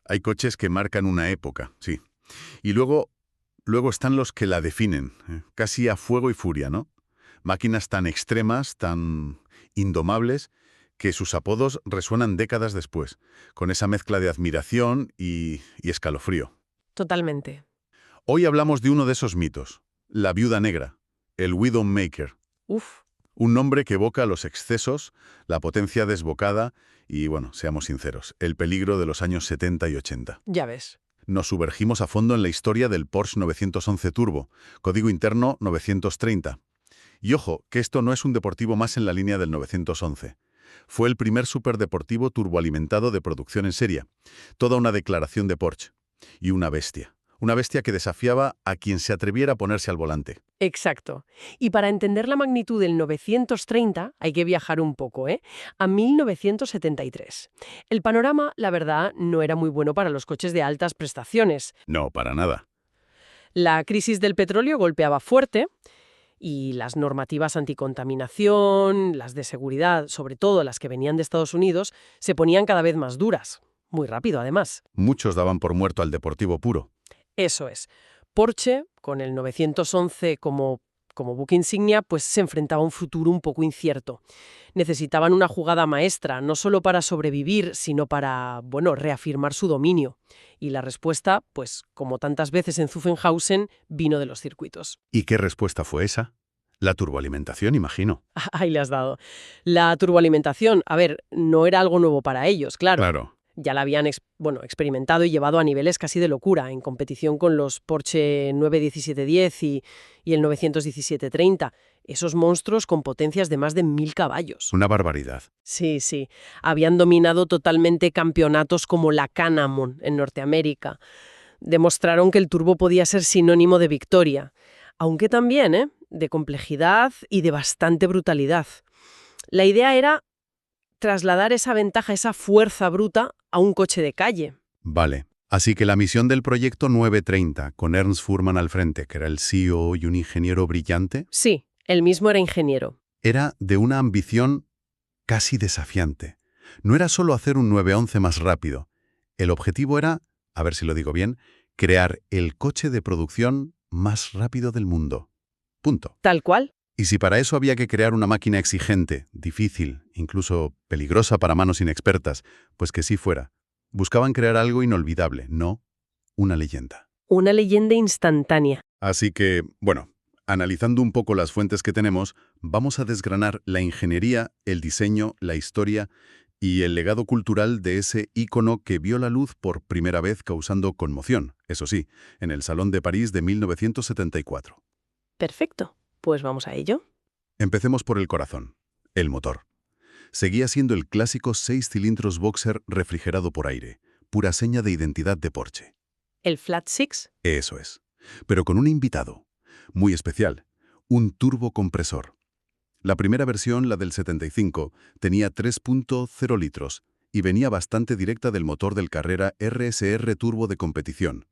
Hay coches que marcan una época, sí. Y luego están los que la definen, casi a fuego y furia, ¿no? Máquinas tan extremas, tan indomables, que sus apodos resuenan décadas después, con esa mezcla de admiración y escalofrío. Totalmente. Hoy hablamos de uno de esos mitos, la viuda negra, el Widowmaker. Uf, Un nombre que evoca los excesos, la potencia desbocada y, bueno, seamos sinceros, el peligro de los años 70 y 80. ya ves. Nos sumergimos a fondo en la historia del Porsche 911 Turbo, código interno 930. Y ojo, que esto no es un deportivo más en la línea del 911. Fue el primer superdeportivo turboalimentado de producción en serie. Toda una declaración de Porsche. Y una bestia. Una bestia que desafiaba a quien se atreviera a ponerse al volante. Exacto. Y para entender la magnitud del 930 hay que viajar un poco, ¿eh? A 1973. El panorama, la verdad, no era muy bueno para los coches de altas prestaciones. No, para nada. La crisis del petróleo golpeaba fuerte y las normativas anticontaminación, las de seguridad, sobre todo las que venían de Estados Unidos, se ponían cada vez más duras. Muy rápido, además. Muchos daban por muerto al deportivo puro. Eso es. Porsche, con el 911 como buque insignia, pues se enfrentaba a un futuro un poco incierto. Necesitaban una jugada maestra, no solo para sobrevivir, sino para, bueno, reafirmar su dominio. Y la respuesta, pues, como tantas veces en Zuffenhausen, vino de los circuitos. ¿Y qué respuesta fue esa? La turboalimentación, imagino. Ahí le has dado. La turboalimentación, a ver, no era algo nuevo para ellos, claro. Claro. Ya la habían experimentado y llevado a niveles casi de locura, en competición con los Porsche 91710 y el 91730. Esos monstruos con potencias de más de 1000 caballos. Una barbaridad. Sí, sí. Habían dominado totalmente campeonatos como la Can-Am en Norteamérica. Demostraron que el turbo podía ser sinónimo de victoria. Aunque también, de complejidad y de bastante brutalidad. La idea era trasladar esa ventaja, esa fuerza bruta, a un coche de calle. Vale. Así que la misión del proyecto 930, con Ernst Fuhrmann al frente, que era el CEO y un ingeniero brillante, Sí, él mismo era ingeniero. era de una ambición casi desafiante. No era solo hacer un 911 más rápido. El objetivo era, a ver si lo digo bien, crear el coche de producción más rápido del mundo. Punto. Tal cual. Y si para eso había que crear una máquina exigente, difícil, incluso peligrosa para manos inexpertas, pues que sí fuera. Buscaban crear algo inolvidable, no una leyenda. Una leyenda instantánea. Así que, bueno, analizando un poco las fuentes que tenemos, vamos a desgranar la ingeniería, el diseño, la historia y el legado cultural de ese ícono que vio la luz por primera vez causando conmoción, eso sí, en el Salón de París de 1974. Perfecto. Pues vamos a ello. Empecemos por el corazón, el motor. Seguía siendo el clásico 6 cilindros boxer refrigerado por aire, pura seña de identidad de Porsche. ¿El Flat Six? Eso es. Pero con un invitado, muy especial, un turbocompresor. La primera versión, la del 75, tenía 3.0 litros y venía bastante directa del motor del Carrera RSR Turbo de competición.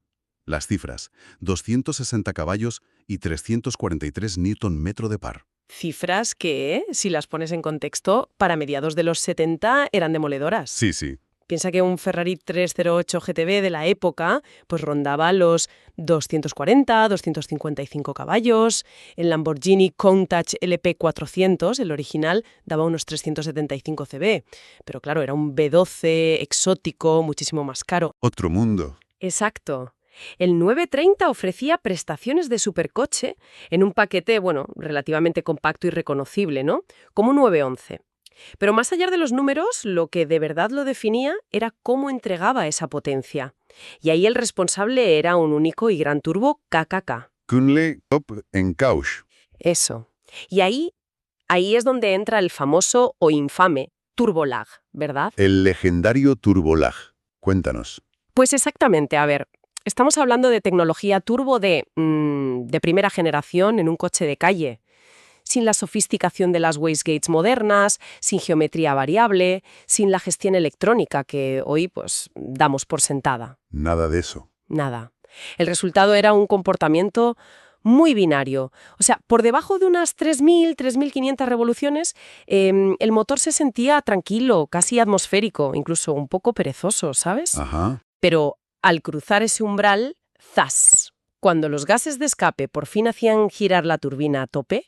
Las cifras, 260 caballos y 343 Nm de par. Cifras que, si las pones en contexto, para mediados de los 70 eran demoledoras. Sí, sí. Piensa que un Ferrari 308 GTB de la época pues rondaba los 240, 255 caballos. El Lamborghini Countach LP400, el original, daba unos 375 cb. Pero claro, era un B12 exótico, muchísimo más caro. Otro mundo. Exacto. El 930 ofrecía prestaciones de supercoche en un paquete, bueno, relativamente compacto y reconocible, ¿no? Como un 911. Pero más allá de los números, lo que de verdad lo definía era cómo entregaba esa potencia. Y ahí el responsable era un único y gran turbo KKK. Kunle Top en Kausch. Eso. Y ahí es donde entra el famoso o infame turbolag, ¿verdad? El legendario Turbolag. Cuéntanos. Pues exactamente, a ver. Estamos hablando de tecnología turbo de primera generación en un coche de calle. Sin la sofisticación de las wastegates modernas, sin geometría variable, sin la gestión electrónica que hoy pues damos por sentada. Nada de eso. Nada. El resultado era un comportamiento muy binario. O sea, por debajo de unas 3.000, 3.500 revoluciones, el motor se sentía tranquilo, casi atmosférico, incluso un poco perezoso, ¿sabes? Ajá. Pero al cruzar ese umbral, ¡zas! Cuando los gases de escape por fin hacían girar la turbina a tope,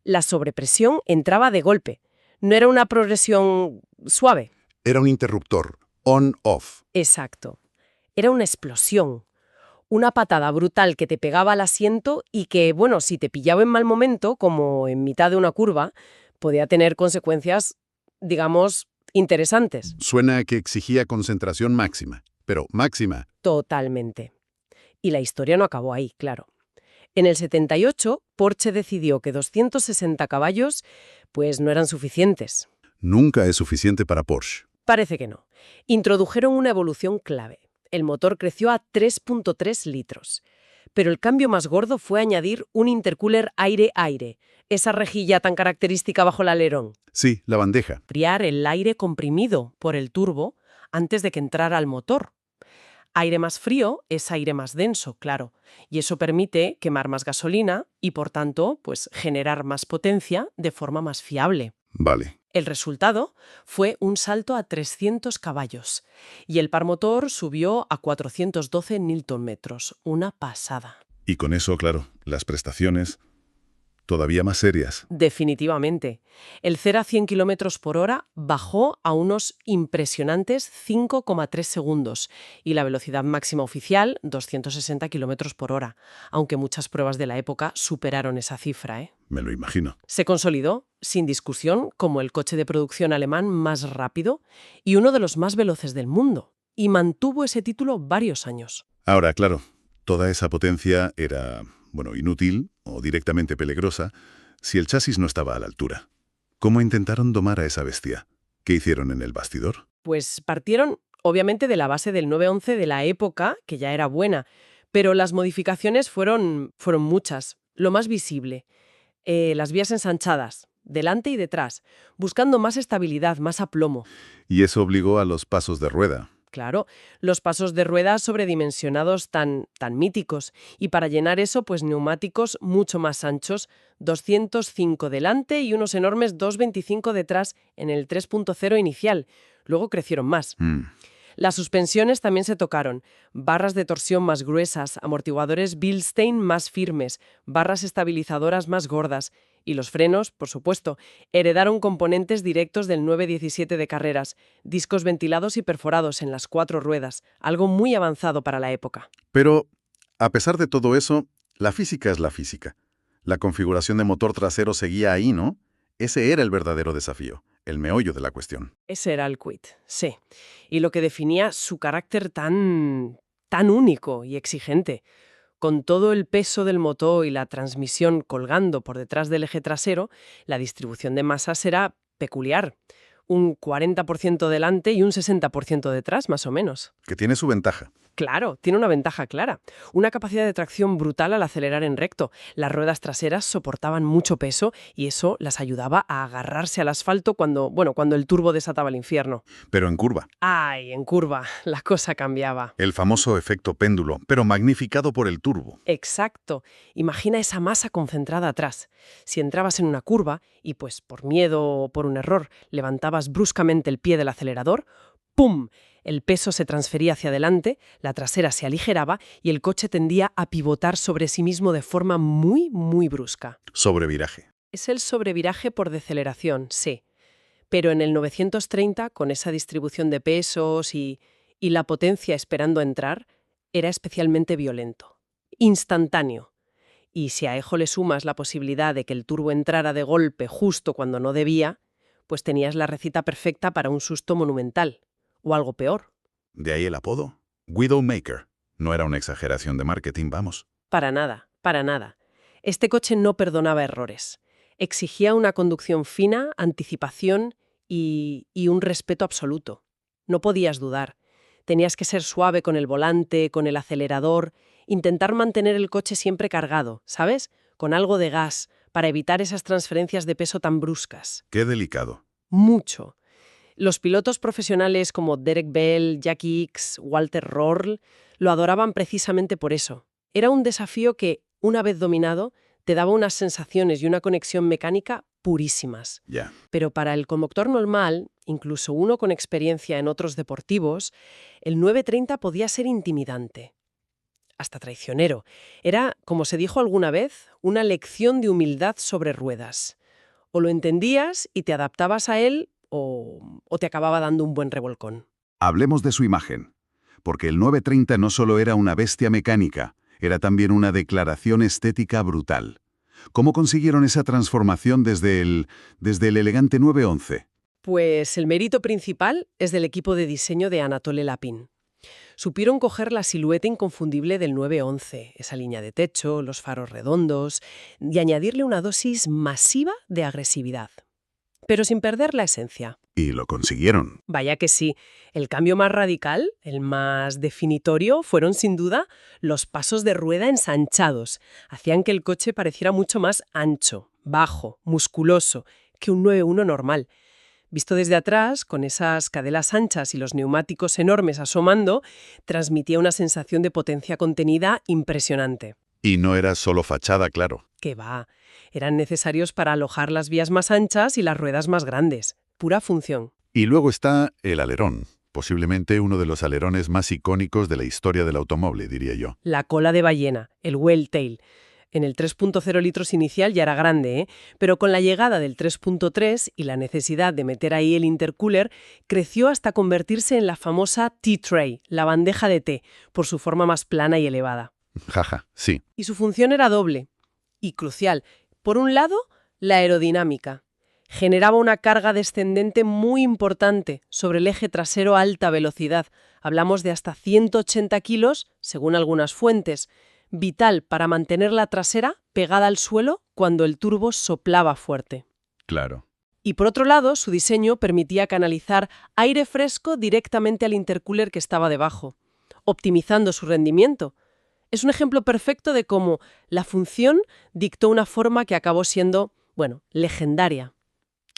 la sobrepresión entraba de golpe. No era una progresión suave. Era un interruptor, on-off. Exacto. Era una explosión. Una patada brutal que te pegaba al asiento y que, bueno, si te pillaba en mal momento, como en mitad de una curva, podía tener consecuencias, digamos, interesantes. Suena a que exigía concentración máxima, pero máxima. Totalmente. Y la historia no acabó ahí, claro. En el 78, Porsche decidió que 260 caballos, pues no eran suficientes. Nunca es suficiente para Porsche. Parece que no. Introdujeron una evolución clave. El motor creció a 3.3 litros. Pero el cambio más gordo fue añadir un intercooler aire-aire, esa rejilla tan característica bajo el alerón. Sí, la bandeja. Enfriar el aire comprimido por el turbo antes de que entrara al motor. Aire más frío es aire más denso, claro, y eso permite quemar más gasolina y, por tanto, pues generar más potencia de forma más fiable. Vale. El resultado fue un salto a 300 caballos y el par motor subió a 412 Nm, una pasada. Y con eso, claro, las prestaciones todavía más serias. Definitivamente. El 0 a 100 km por hora bajó a unos impresionantes 5,3 segundos y la velocidad máxima oficial 260 km por hora, aunque muchas pruebas de la época superaron esa cifra, ¿eh? Me lo imagino. Se consolidó, sin discusión, como el coche de producción alemán más rápido y uno de los más veloces del mundo, y mantuvo ese título varios años. Ahora, claro, toda esa potencia era, inútil o directamente peligrosa si el chasis no estaba a la altura. ¿Cómo intentaron domar a esa bestia? ¿Qué hicieron en el bastidor? Pues partieron, obviamente, de la base del 911 de la época, que ya era buena, pero las modificaciones fueron muchas. Lo más visible, las vías ensanchadas, delante y detrás, buscando más estabilidad, más aplomo. Y eso obligó a los pasos de rueda. Claro, los pasos de ruedas sobredimensionados tan míticos. Y para llenar eso, pues neumáticos mucho más anchos, 205 delante y unos enormes 225 detrás en el 3.0 inicial. Luego crecieron más. Las suspensiones también se tocaron. Barras de torsión más gruesas, amortiguadores Bilstein más firmes, barras estabilizadoras más gordas. Y los frenos, por supuesto, heredaron componentes directos del 917 de carreras, discos ventilados y perforados en las 4 ruedas, algo muy avanzado para la época. Pero, a pesar de todo eso, la física es la física. La configuración de motor trasero seguía ahí, ¿no? Ese era el verdadero desafío, el meollo de la cuestión. Ese era el quid, sí. Y lo que definía su carácter tan único y exigente. Con todo el peso del motor y la transmisión colgando por detrás del eje trasero, la distribución de masas era peculiar. Un 40% delante y un 60% detrás, más o menos. Que tiene su ventaja. Claro, tiene una ventaja clara. Una capacidad de tracción brutal al acelerar en recto. Las ruedas traseras soportaban mucho peso y eso las ayudaba a agarrarse al asfalto cuando el turbo desataba el infierno. Pero en curva. ¡Ay, en curva! La cosa cambiaba. El famoso efecto péndulo, pero magnificado por el turbo. Exacto. Imagina esa masa concentrada atrás. Si entrabas en una curva y, pues, por miedo o por un error, levantabas bruscamente el pie del acelerador, ¡pum! El peso se transfería hacia adelante, la trasera se aligeraba y el coche tendía a pivotar sobre sí mismo de forma muy, muy brusca. Sobreviraje. Es el sobreviraje por deceleración, sí. Pero en el 930, con esa distribución de pesos y la potencia esperando entrar, era especialmente violento. Instantáneo. Y si a eso le sumas la posibilidad de que el turbo entrara de golpe justo cuando no debía, pues tenías la receta perfecta para un susto monumental. O algo peor. De ahí el apodo. Widowmaker. No era una exageración de marketing, vamos. Para nada, para nada. Este coche no perdonaba errores. Exigía una conducción fina, anticipación y un respeto absoluto. No podías dudar. Tenías que ser suave con el volante, con el acelerador, intentar mantener el coche siempre cargado, ¿sabes? Con algo de gas, para evitar esas transferencias de peso tan bruscas. Qué delicado. Mucho. Los pilotos profesionales como Derek Bell, Jackie Ickx, Walter Röhrl lo adoraban precisamente por eso. Era un desafío que, una vez dominado, te daba unas sensaciones y una conexión mecánica purísimas. Ya. Pero para el conductor normal, incluso uno con experiencia en otros deportivos, el 930 podía ser intimidante, hasta traicionero. Era, como se dijo alguna vez, una lección de humildad sobre ruedas. O lo entendías y te adaptabas a él, o te acababa dando un buen revolcón. Hablemos de su imagen, porque el 930 no solo era una bestia mecánica, era también una declaración estética brutal. ¿Cómo consiguieron esa transformación desde el elegante 911? Pues el mérito principal es del equipo de diseño de Anatole Lapin. Supieron coger la silueta inconfundible del 911, esa línea de techo, los faros redondos, y añadirle una dosis masiva de agresividad. Pero sin perder la esencia. Y lo consiguieron. Vaya que sí. El cambio más radical, el más definitorio, fueron sin duda los pasos de rueda ensanchados. Hacían que el coche pareciera mucho más ancho, bajo, musculoso, que un 911 normal. Visto desde atrás, con esas cadelas anchas y los neumáticos enormes asomando, transmitía una sensación de potencia contenida impresionante. Y no era solo fachada, claro. Que va, eran necesarios para alojar las vías más anchas y las ruedas más grandes. Pura función. Y luego está el alerón, posiblemente uno de los alerones más icónicos de la historia del automóvil, diría yo. La cola de ballena, el whale tail. En el 3.0 litros inicial ya era grande, pero con la llegada del 3.3 y la necesidad de meter ahí el intercooler, creció hasta convertirse en la famosa T-tray, la bandeja de té, por su forma más plana y elevada. Jaja, sí. Y su función era doble y crucial. Por un lado, la aerodinámica. Generaba una carga descendente muy importante sobre el eje trasero a alta velocidad. Hablamos de hasta 180 kilos, según algunas fuentes. Vital para mantener la trasera pegada al suelo cuando el turbo soplaba fuerte. Claro. Y por otro lado, su diseño permitía canalizar aire fresco directamente al intercooler que estaba debajo, optimizando su rendimiento. Es un ejemplo perfecto de cómo la función dictó una forma que acabó siendo, legendaria.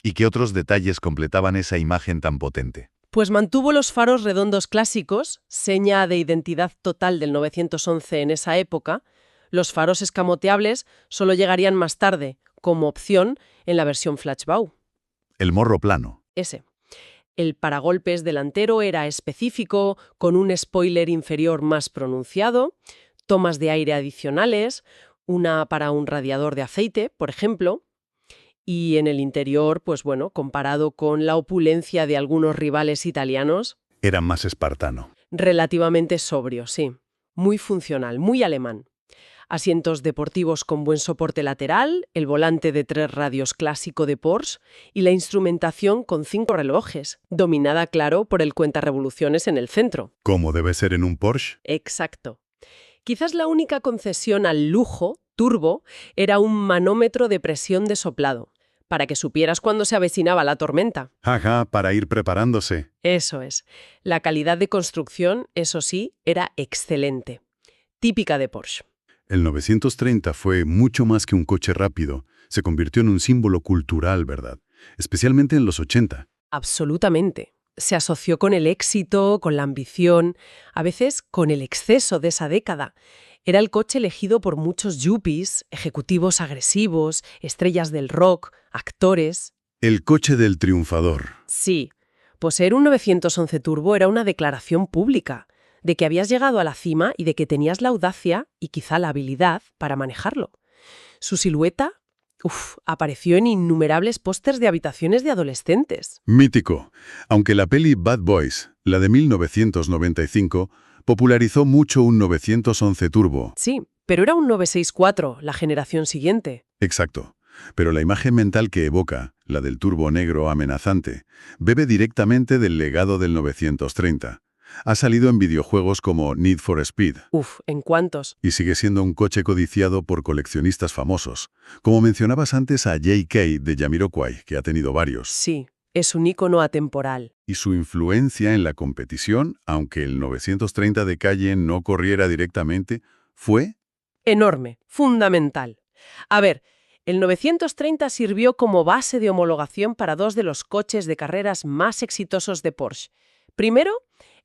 ¿Y qué otros detalles completaban esa imagen tan potente? Pues mantuvo los faros redondos clásicos, seña de identidad total del 911 en esa época. Los faros escamoteables solo llegarían más tarde, como opción, en la versión Flashback. El morro plano. Ese. El paragolpes delantero era específico, con un spoiler inferior más pronunciado, tomas de aire adicionales, una para un radiador de aceite, por ejemplo. Y en el interior, comparado con la opulencia de algunos rivales italianos, Era más espartano. relativamente sobrio, sí. Muy funcional, muy alemán. Asientos deportivos con buen soporte lateral, el volante de 3 radios clásico de Porsche y la instrumentación con 5 relojes, dominada, claro, por el cuentarevoluciones en el centro. ¿Cómo debe ser en un Porsche? Exacto. Quizás la única concesión al lujo, turbo, era un manómetro de presión de soplado, para que supieras cuándo se avecinaba la tormenta. Jaja, para ir preparándose. Eso es. La calidad de construcción, eso sí, era excelente. Típica de Porsche. El 930 fue mucho más que un coche rápido. Se convirtió en un símbolo cultural, ¿verdad? Especialmente en los 80. Absolutamente. Se asoció con el éxito, con la ambición, a veces con el exceso de esa década. Era el coche elegido por muchos yuppies, ejecutivos agresivos, estrellas del rock, actores. El coche del triunfador. Sí, poseer un 911 Turbo era una declaración pública de que habías llegado a la cima y de que tenías la audacia y quizá la habilidad para manejarlo. Su silueta, apareció en innumerables pósters de habitaciones de adolescentes. Mítico. Aunque la peli Bad Boys, la de 1995, popularizó mucho un 911 Turbo. Sí, pero era un 964, la generación siguiente. Exacto. Pero la imagen mental que evoca, la del turbo negro amenazante, bebe directamente del legado del 930. Ha salido en videojuegos como Need for Speed. ¿En cuántos? Y sigue siendo un coche codiciado por coleccionistas famosos. Como mencionabas antes a J.K. de Jamiroquai, que ha tenido varios. Sí, es un ícono atemporal. Y su influencia en la competición, aunque el 930 de calle no corriera directamente, fue enorme, fundamental. A ver, el 930 sirvió como base de homologación para 2 de los coches de carreras más exitosos de Porsche. Primero,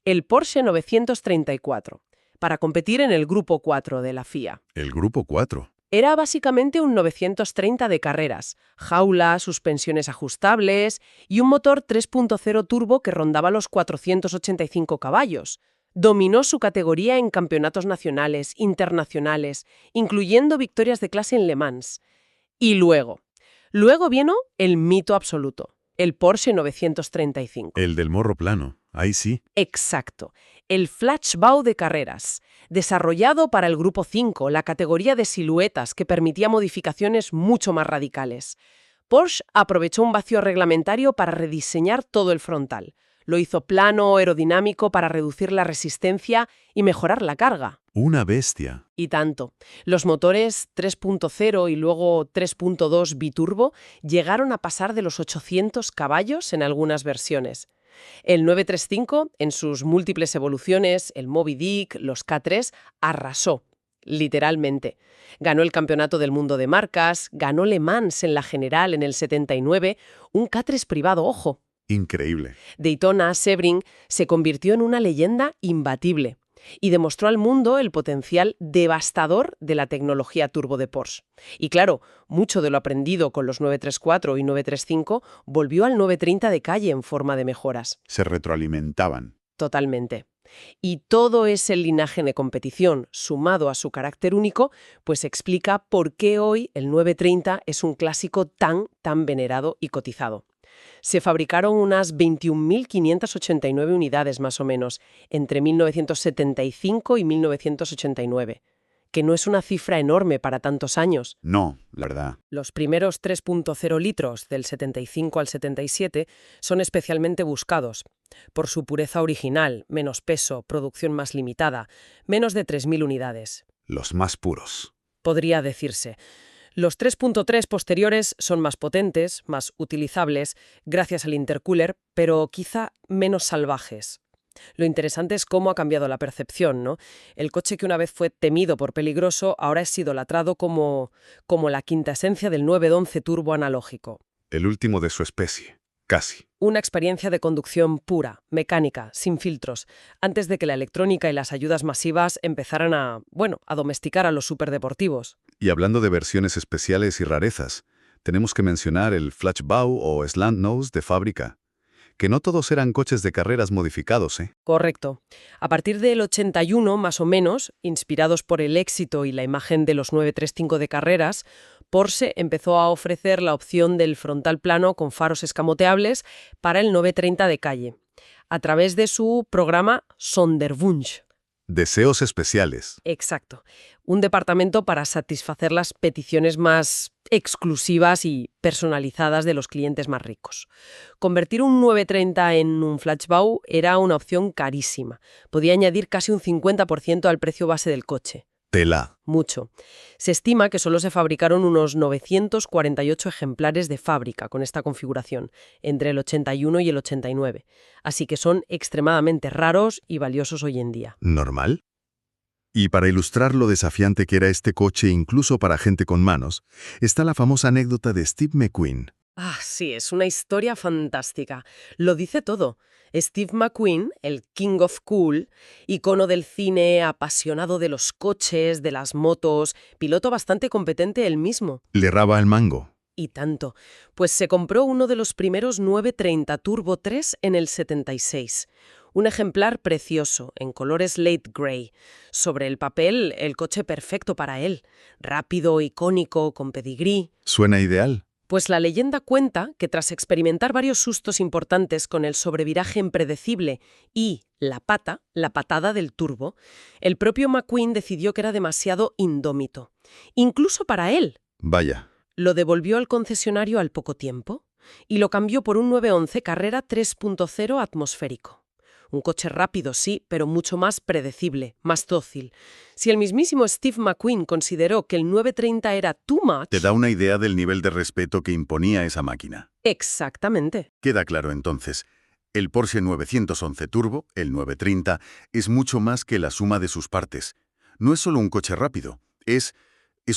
el Porsche 934, para competir en el Grupo 4 de la FIA. el Grupo 4. Era básicamente un 930 de carreras, jaula, suspensiones ajustables y un motor 3.0 turbo que rondaba los 485 caballos. Dominó su categoría en campeonatos nacionales, internacionales, incluyendo victorias de clase en Le Mans. Y luego vino el mito absoluto, el Porsche 935. El del morro plano, ahí sí. Exacto, el Flashbau de carreras, desarrollado para el Grupo 5, la categoría de siluetas que permitía modificaciones mucho más radicales. Porsche aprovechó un vacío reglamentario para rediseñar todo el frontal. Lo hizo plano, aerodinámico para reducir la resistencia y mejorar la carga. Una bestia. Y tanto. Los motores 3.0 y luego 3.2 biturbo llegaron a pasar de los 800 caballos en algunas versiones. El 935, en sus múltiples evoluciones, el Moby Dick, los K3, arrasó, literalmente. Ganó el Campeonato del Mundo de Marcas, ganó Le Mans en la general en el 79, un K3 privado, ojo. Increíble. Daytona, Sebring, se convirtió en una leyenda imbatible y demostró al mundo el potencial devastador de la tecnología turbo de Porsche. Y claro, mucho de lo aprendido con los 934 y 935 volvió al 930 de calle en forma de mejoras. Se retroalimentaban. Totalmente. Y todo ese linaje de competición, sumado a su carácter único, pues explica por qué hoy el 930 es un clásico tan venerado y cotizado. Se fabricaron unas 21.589 unidades más o menos entre 1975 y 1989, que no es una cifra enorme para tantos años. No, la verdad. Los primeros 3.0 litros del 75 al 77 son especialmente buscados por su pureza original, menos peso, producción más limitada, menos de 3.000 unidades. Los más puros. Podría decirse. Los 3.3 posteriores son más potentes, más utilizables, gracias al intercooler, pero quizá menos salvajes. Lo interesante es cómo ha cambiado la percepción, ¿no? El coche que una vez fue temido por peligroso ahora es idolatrado como la quinta esencia del 911 turbo analógico. El último de su especie. Casi. Una experiencia de conducción pura, mecánica, sin filtros, antes de que la electrónica y las ayudas masivas empezaran a domesticar a los superdeportivos. Y hablando de versiones especiales y rarezas, tenemos que mencionar el Flashbau o Slant Nose de fábrica. Que no todos eran coches de carreras modificados, ¿eh? Correcto. A partir del 81, más o menos, inspirados por el éxito y la imagen de los 935 de carreras, Porsche empezó a ofrecer la opción del frontal plano con faros escamoteables para el 930 de calle, a través de su programa Sonderwunsch. Deseos especiales. Exacto. Un departamento para satisfacer las peticiones más exclusivas y personalizadas de los clientes más ricos. Convertir un 930 en un Flashbau era una opción carísima. Podía añadir casi un 50% al precio base del coche. Tela. Mucho. Se estima que solo se fabricaron unos 948 ejemplares de fábrica con esta configuración, entre el 81 y el 89. Así que son extremadamente raros y valiosos hoy en día. ¿Normal? Y para ilustrar lo desafiante que era este coche incluso para gente con manos, está la famosa anécdota de Steve McQueen. Ah, sí, es una historia fantástica. Lo dice todo. Steve McQueen, el King of Cool, icono del cine, apasionado de los coches, de las motos, piloto bastante competente él mismo. Le raba el mango. Y tanto. Pues se compró uno de los primeros 930 Turbo 3 en el 76. Un ejemplar precioso, en colores late grey. Sobre el papel, el coche perfecto para él. Rápido, icónico, con pedigrí. Suena ideal. Pues la leyenda cuenta que tras experimentar varios sustos importantes con el sobreviraje impredecible y la patada del turbo, el propio McQueen decidió que era demasiado indómito. Incluso para él. Vaya. Lo devolvió al concesionario al poco tiempo y lo cambió por un 911 Carrera 3.0 atmosférico. Un coche rápido, sí, pero mucho más predecible, más dócil. Si el mismísimo Steve McQueen consideró que el 930 era too much... Te da una idea del nivel de respeto que imponía esa máquina. Exactamente. Queda claro entonces, el Porsche 911 Turbo, el 930, es mucho más que la suma de sus partes. No es solo un coche rápido, es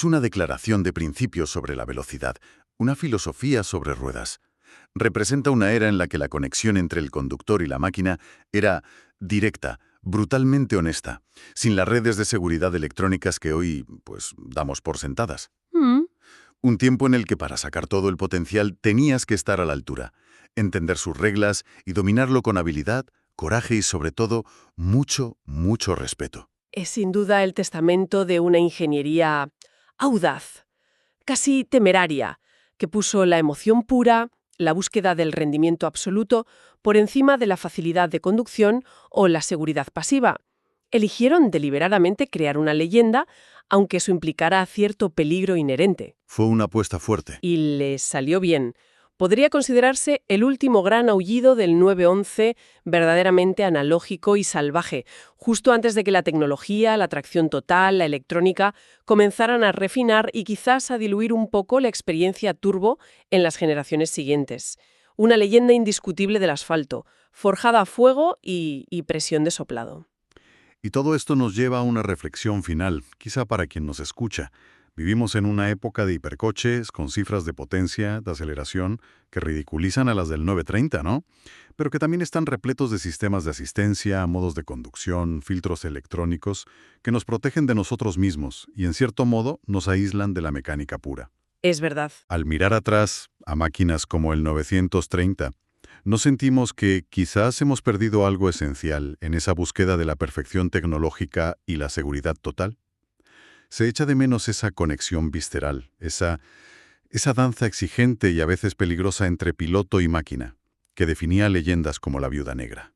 una declaración de principios sobre la velocidad, una filosofía sobre ruedas. Representa una era en la que la conexión entre el conductor y la máquina era directa, brutalmente honesta, sin las redes de seguridad electrónicas que hoy, pues, damos por sentadas. Mm. Un tiempo en el que para sacar todo el potencial tenías que estar a la altura, entender sus reglas y dominarlo con habilidad, coraje y, sobre todo, mucho, mucho respeto. Es sin duda el testamento de una ingeniería audaz, casi temeraria, que puso la emoción pura, la búsqueda del rendimiento absoluto, por encima de la facilidad de conducción o la seguridad pasiva. Eligieron deliberadamente crear una leyenda, aunque eso implicara cierto peligro inherente. Fue una apuesta fuerte. Y les salió bien. Podría considerarse el último gran aullido del 911, verdaderamente analógico y salvaje, justo antes de que la tecnología, la tracción total, la electrónica, comenzaran a refinar y quizás a diluir un poco la experiencia turbo en las generaciones siguientes. Una leyenda indiscutible del asfalto, forjada a fuego y presión de soplado. Y todo esto nos lleva a una reflexión final, quizá para quien nos escucha. Vivimos en una época de hipercoches, con cifras de potencia, de aceleración, que ridiculizan a las del 930, ¿no? Pero que también están repletos de sistemas de asistencia, modos de conducción, filtros electrónicos, que nos protegen de nosotros mismos y, en cierto modo, nos aíslan de la mecánica pura. Es verdad. Al mirar atrás a máquinas como el 930, ¿no sentimos que quizás hemos perdido algo esencial en esa búsqueda de la perfección tecnológica y la seguridad total? Se echa de menos esa conexión visceral, esa danza exigente y a veces peligrosa entre piloto y máquina, que definía leyendas como la Viuda Negra.